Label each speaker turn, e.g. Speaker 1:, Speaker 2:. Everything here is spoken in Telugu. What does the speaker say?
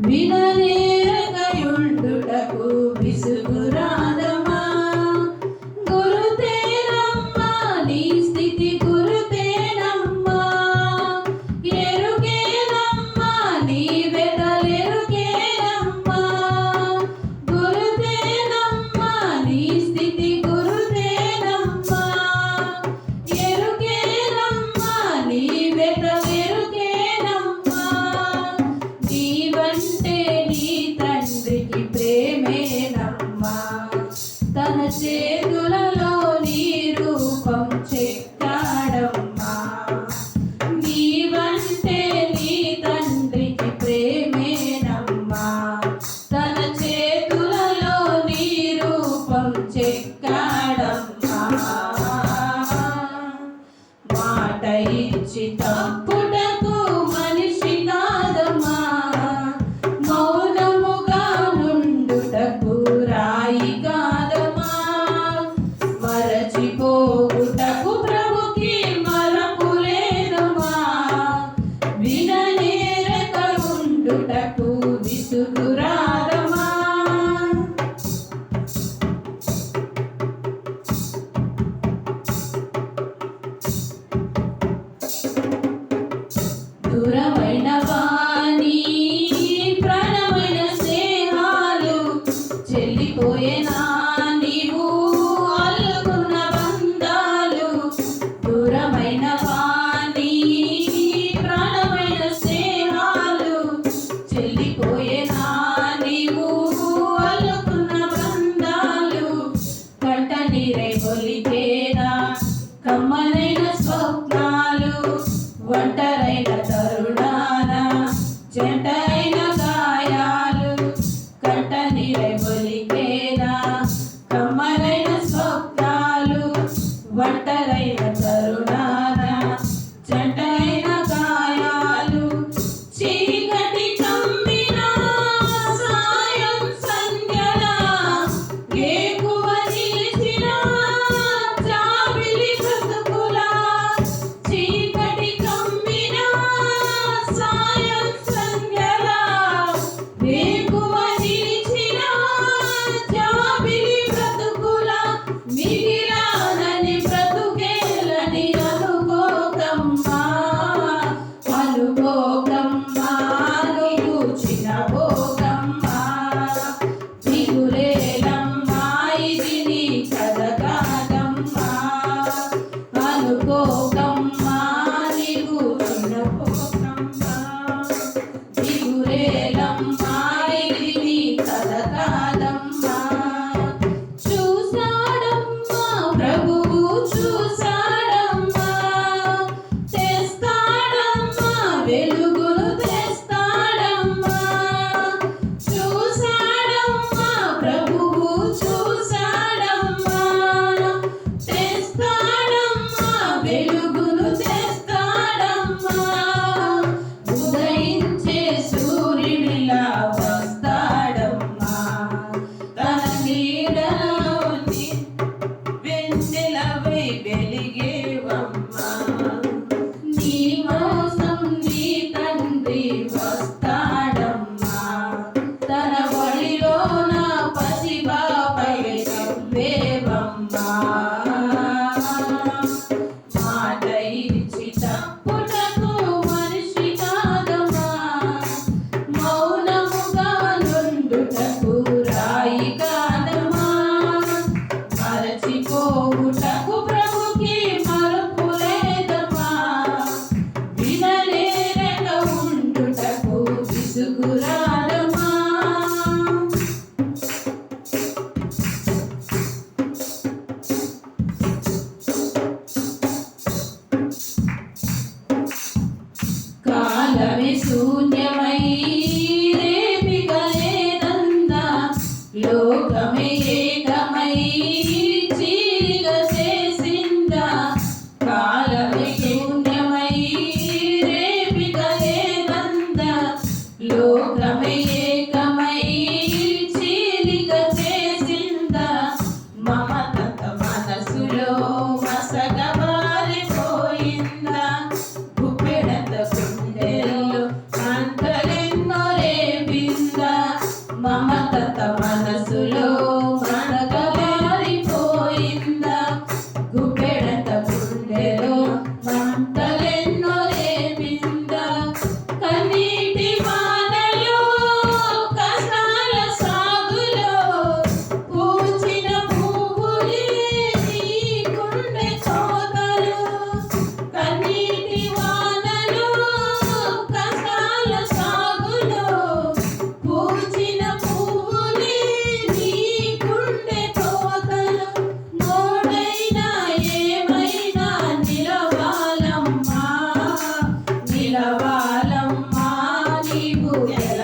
Speaker 1: విననేరకయుండుటకు విసుగురాదమా. గురుతేనమ్మా నీ స్థితి గురుతేనమ్మా. ఎరుకేనమ్మా నీ వెదలెరుకేనమ్మా. గురుతేనమ్మా నీ స్థితి గురుతేనమ్మా. ఎరుకేనమ్మా నీ వెదలెరుకేనమ్మా. నీవంటే నీ తండ్రికి ప్రేమేనమ్మా. తన చేతులలో నీ రూపం చెక్కాడమ్మా. నీవంటే నీ తండ్రికి ప్రేమేనమ్మా. తన చేతులలో నీ రూపం చెక్కాడమ్మా. మాట ఇచ్చి తప్పుటకు మనిషి కాదమ్మా. మౌనముగా నుండుటకు రాయి కాదమ్మా. మరచిపోవుటకు ప్రభుకి మరపు లేదమ్మా. విననేరక ఉండుటకు విసుగురాదమ్మా. దూరమైన వాణి ప్రాణమైన స్నేహాలు చెల్లిపోయేనా నీవు అల్లుకున్న బంధాలు. దూరమైన వాణి ప్రాణమైన స్నేహాలు చెల్లిపోయేనా నీవు అల్లుకున్న బంధాలు. కంట నీరై ఒలికేనా కమ్మనైన స్వప్నాలు. ఒంటరైన తరుణాన జంటైన గాయాలు. కంట నీరై ఒలికేనా కమ్మనైన స్వప్నాలు. ఒంటరైన తరుణాన జంటైన గాయాలు. చీకటి కమ్మిన సాయం సంధ్యలా ఏకువ నిలిచిన జాబిలి బ్రతుకులా. చీకటి కమ్మిన సాయం సంధ్యలా ఏకువ నిలిచిన జాబిలి బ్రతుకులా. మిగిలానని బ్రతుకేలని అనుకోకమ్మా. అనుకోకమ్మా నువ్వు చిన్నబోకమ్మా. దిగులేలమ్మా ఇది నీ కథ కాదమ్మా. అనుకోకమ్మా నీవు చిన్నబోకమ్మా. దిగులేలమ్మా ఇది నీ కథ కాదమ్మా. చూసాడమ్మా ప్రభువు చూసాడమ్మా. తెస్తాడమ్మా వెలుగును తెస్తాడమ్మా. చూసాడమ్మా ప్రభువు చూసాడమ్మా. తెస్తాడమ్మా వెలుగును తెస్తాడమ్మా. ఉదయించే సూర్యుడిలా వస్తాడమ్మా. తన నీడలో వెన్నెలవై వెలిగేవమ్మా. నీ మోసం నీ తండ్రి వస్తాడమ్మా. తన ఒడిలో నా పసిబాపై నవ్వేవమ్మా. మాట ఇచ్చి తప్పుటకు మనిషి కాదమ్మా. మౌనముగా నుండుటకు రాయి కాదమ్మా. మరచిపోవుటకు ప్రభుకి మరపు లేదమ్మా. విననేరక ఉండుటకు విసుగురాదమ్మా. కాలమే శూన్యమై రేపిక లేదందా. లోకమే ఏకమై చీలిక చేసిందా. కాలమే శూన్యమై రేపిక లేదందా. లోకమే ఏకమై చీలిక చేసిందా. మమత మనసులో మసగబారిపోయిందా. గుప్పెడంత గుండెల్లో అంతలెన్నో రేపిందా.
Speaker 2: నెల